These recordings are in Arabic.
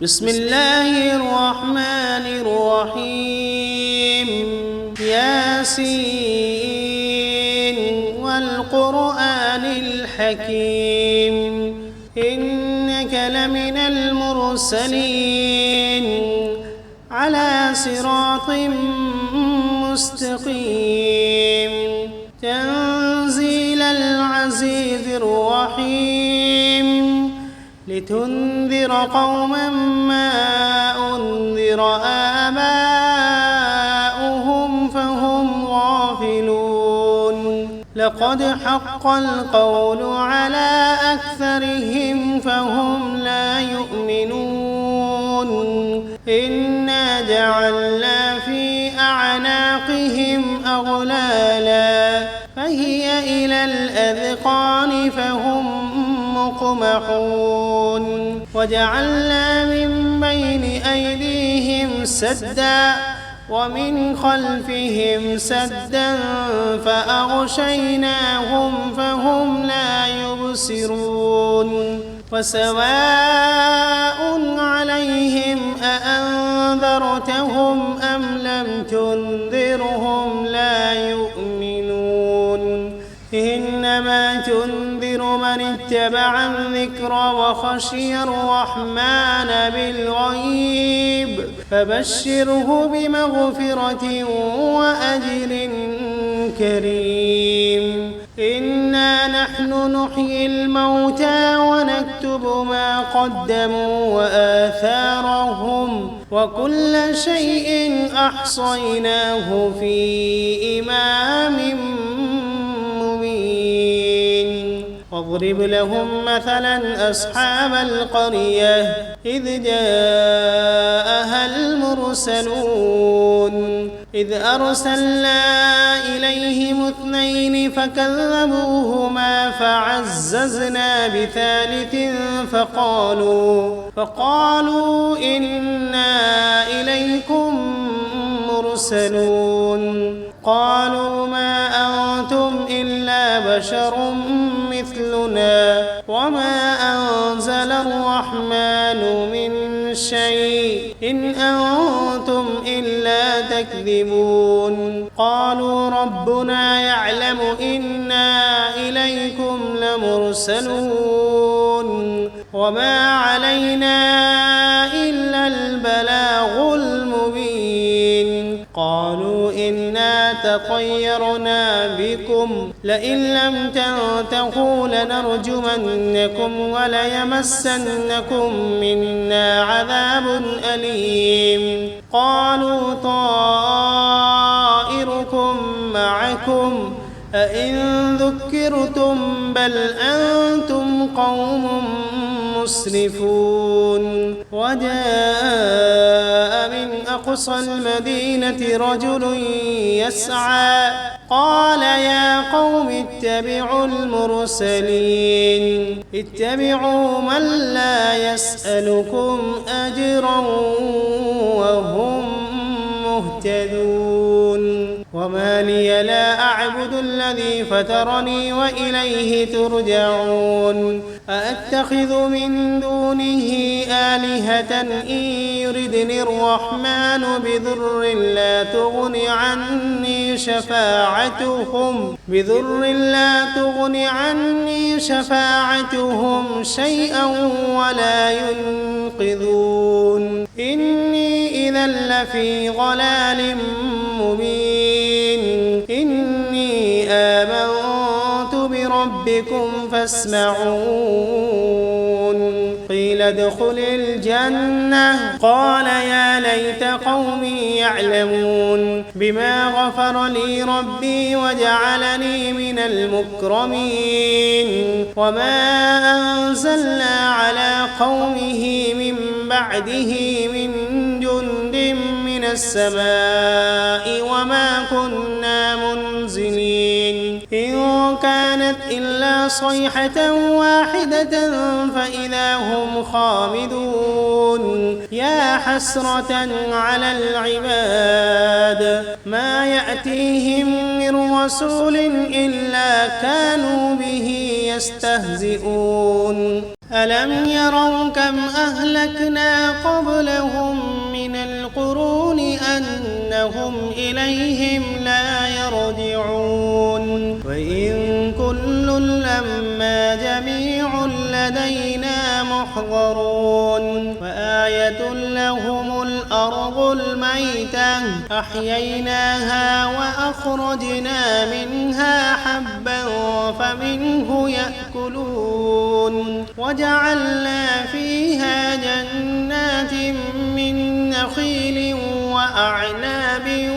بسم الله الرحمن الرحيم ياسين والقرآن الحكيم إنك لمن المرسلين على صراط مستقيم تنزيل العزيز الرحيم لتنذر قوما ما أنذر آباؤهم فهم غافلون لقد حق القول على أكثرهم فهم لا يؤمنون إنا جعلنا في أعناقهم أغلالا فهي إلى الأذقان فهم مقمحون وجعلنا من بين أيديهم سدا ومن خلفهم سدا فأغشيناهم فهم لا يبصرون وسواء عليهم أأنذرتهم أم لم تنذرهم لا يؤمنون إنما تنذر من اتبع الذكر وخشي الرحمن بالغيب فبشره بمغفرة وأجر كريم إنا نحن نحيي الموتى ونكتب ما قدموا وآثارهم وكل شيء أحصيناه في إمام واضرب لهم مثلا أصحاب القرية إذ جاءها المرسلون إذ أرسلنا إليهم 2 فكذبوهما فعززنا بثالث فقالوا إنا إليكم مرسلون قالوا ما أنتم إلا بشر مثلنا وما أنزل الرحمن من شيء إن أنتم إلا تكذبون قالوا ربنا يعلم إنا إليكم لمرسلون وما علينا إلا البلاغ المبين قالوا إنا تطيرنا بكم لئن لم تنتهوا لنرجمنكم وليمسنكم منا عذاب أليم قالوا طائركم معكم أئن ذكرتم بل أنتم قوم مسرفون وجاء من أقصى المدينة رجل يسعى قال يا قوم اتبعوا المرسلين اتبعوا من لا يسألكم أجرا وهم مهتدون وما لي لا أعبد الذي فطرني وإليه ترجعون أأتخذ من دونه آلهة إن يردني الرحمن بضر لا تغن عني شفاعتهم شيئا ولا ينقذون إني إذا لفي ضلال مبين إني آمنت بربكم فاسمعون قيل ادخل الجنة قال يا ليت قومي يعلمون بما غفر لي ربي وجعلني من المكرمين وما أنزلنا على قومه من بعده من جند من السماء وما كنا منزلين إن كانت إلا صيحة واحدة فإذا هم خامدون يا حسرة على العباد ما يأتيهم من رسول إلا كانوا به يستهزئون ألم يروا كم أهلكنا قبلهم من القرون أنهم إليهم لا يرجعون وإن كل لما جميع لدينا محضرون وآية لهم الأرض الميتة أحييناها وأخرجنا منها حبا فمنه يأكلون وجعلنا فيها جنات من نخيل وأعناب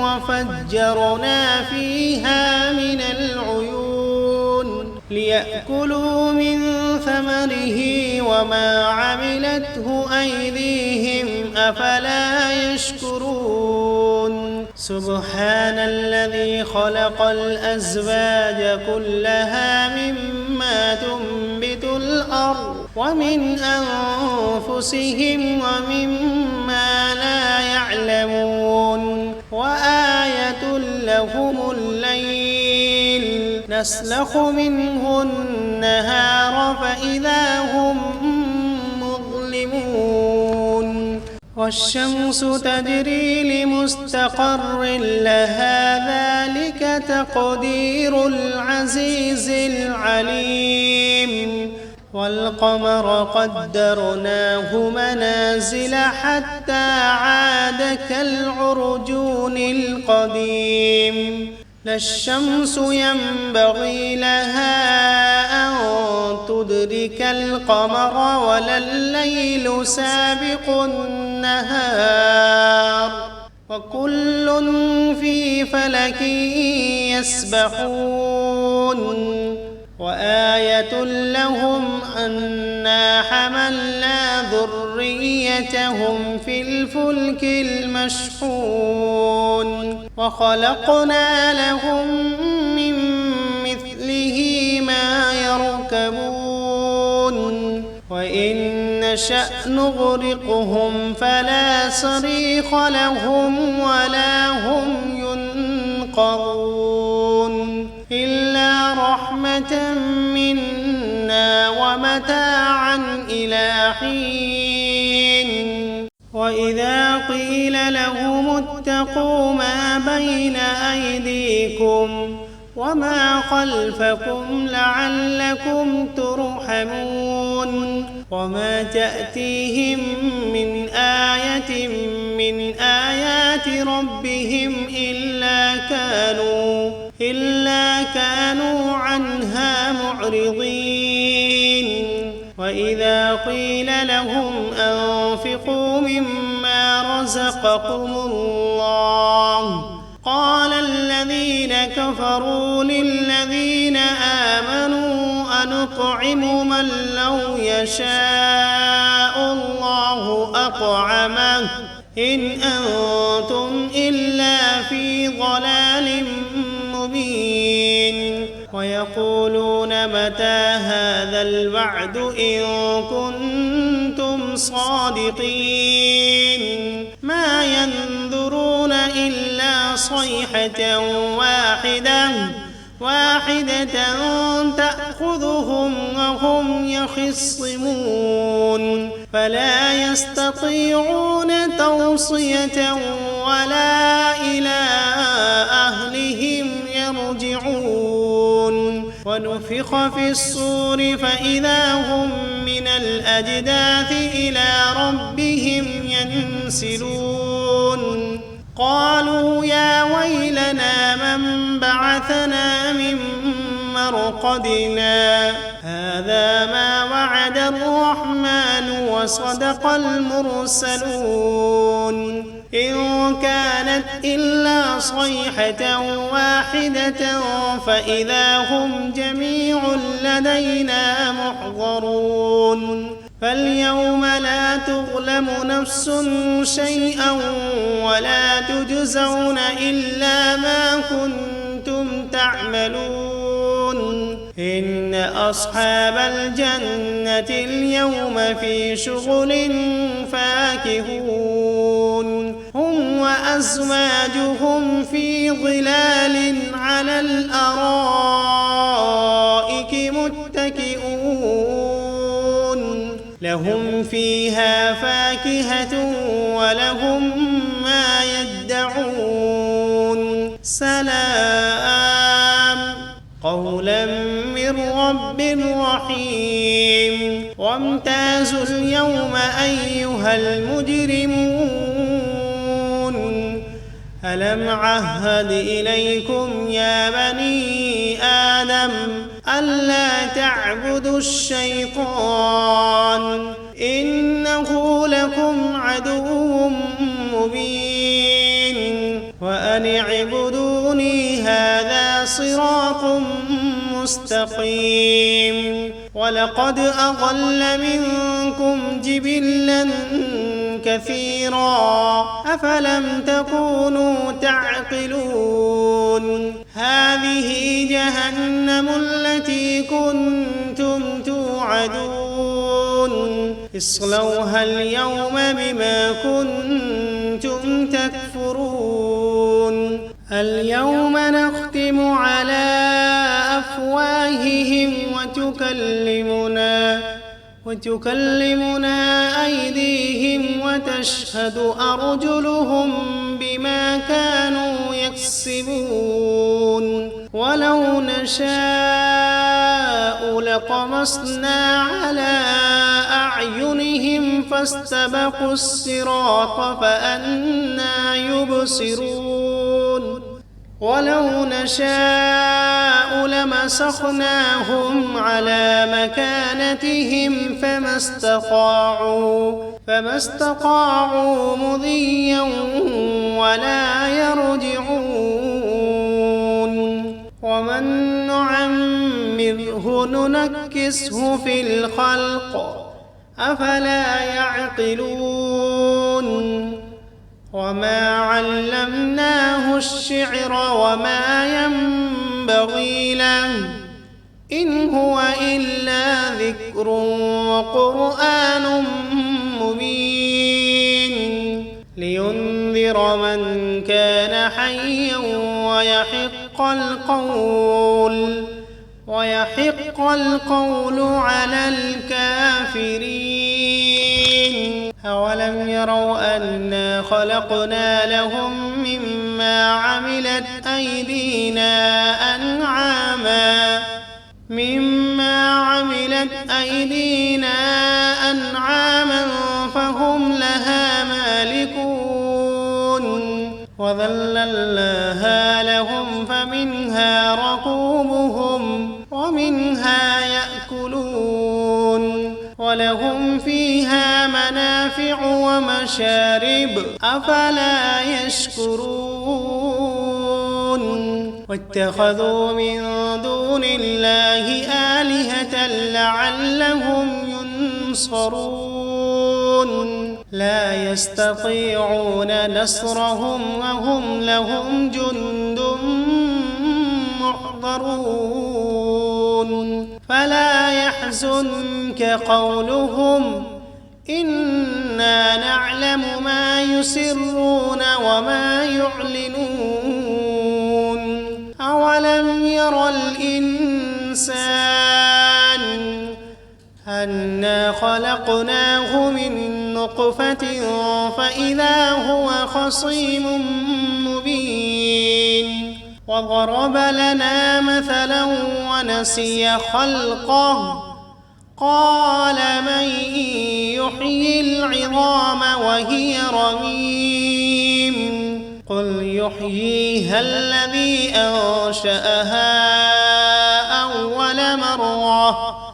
وفجرنا فيها من العيون ليأكلوا من ثمره وما عملته أيديهم أفلا يشكرون سبحان الذي خلق الأزواج كلها مما تنبت الأرض ومن أنفسهم ومما لا يعلمون وآية لهم الليل نسلخ منه النهار فإذا هم مظلمون والشمس تجري لمستقر لها ذلك تقدير العزيز العليم والقمر قدرناه منازل حتى عاد كالعرجون القديم لا الشمس ينبغي لها أن تدرك القمر ولا الليل سابق النهار وكل في فلك يسبحون وآية لهم أنا حملنا ذريتهم في الفلك المشحون وخلقنا لهم من مثله ما يركبون وإن نشأ نغرقهم فلا صريخ لهم ولا هم ينقذون إلا رحمة منا ومتاعا إلى حين وإذا قيل لهم اتقوا ما بين أيديكم وما خلفكم لعلكم ترحمون وما تأتيهم من آية من آيات ربهم إلا كانوا عنها معرضين وإذا قيل لهم أنفقوا مما رزقكم الله قال الذين كفروا للذين آمنوا أنطعم من لو يشاء الله أطعمه إن أنتم إلا في ضلال مبين ويقولون متى هذا الوعد إن كنتم صادقين ما ينظرون إلا صيحة واحدة تأخذهم وهم يخصمون فلا يستطيعون توصية ولا إلى أهلهم يرجعون ونفخ في الصور فإذا هم من الأجداث إلى ربهم ينسلون قالوا يا ويلنا من بعثنا من مرقدنا هذا ما وعد الرحمن وصدق المرسلون إن كانت إلا صيحة واحدة فإذا هم جميع لدينا محضرون فاليوم لا تظلم نفس شيئا ولا تجزون إلا ما كنتم تعملون إن أصحاب الجنة اليوم في شغل فاكهون هم وأزواجهم في ظلال على الأرائك متكئون فيها فاكهة ولهم ما يدعون سلام قولا من رب رحيم وامتازوا اليوم أيها المجرمون ألم عهد إليكم يا بني آدم ألا تعبدوا الشيطان إنه لكم عدو مبين وأن اعبدوني هذا صراط مستقيم ولقد أضل منكم جبلا كثيرا أفلم تكونوا تعقلون هذه جهنم التي كنتم توعدون اصلوها اليوم بما كنتم تكفرون اليوم نختم على أفواههم وتكلمنا أيديهم وتشهد أرجلهم بما كانوا يكسبون ولو نشاء لطمسنا على أعينهم فاستبقوا الصراط فأنى يبصرون ولو نشاء لمسخناهم على مكانتهم فما استطاعوا مضيا ولا يرجعون ومن نعمره ننكسه في الخلق أفلا يعقلون وما علمناه الشعر وما ينبغي له إن هو إلا ذكر وقرآن مبين لينذر من كان حيا ويحق القول على الكافرين أولم يروا أنا خلقنا لهم مما عملت أيدينا أنعاما فهم لها مالكون وذللناها لهم فمنها ركوبهم ومنها يأكلون ولهم فيها منافع ومشارب أفلا يشكرون واتخذوا من دون الله آلهة لعلهم ينصرون لا يستطيعون نصرهم وهم لهم جند محضرون فلا يحزنك قولهم إنا نعلم ما يسرون وما يعلنون أولم ير الإنسان أنا خلقناه من نطفة فإذا هو خصيم مبين وضرب لنا مثلا ونسي خلقه قال من يحيي العظام وهي رميم قل يحييها الذي أنشأها أول مرة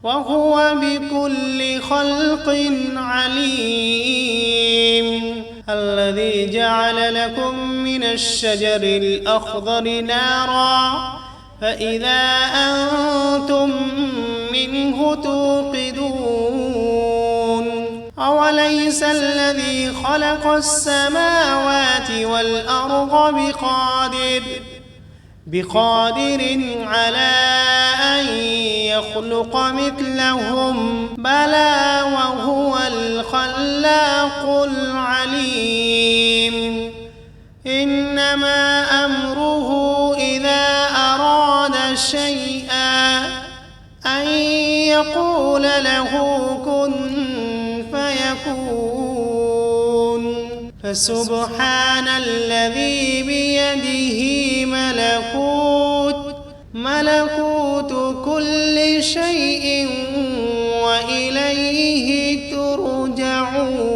وهو بكل خلق عليم الذي جعل لكم من الشجر الأخضر نارا فإذا أنتم منه توقدون أوليس الذي خلق السماوات والأرض بقادر على أن يخلق مثلهم بلى وهو الخلاق العليم إنما أمره إذا أراد شيئا أن يقول له كن فسبحان الذي بيده ملكوت كل شيء وإليه ترجعون.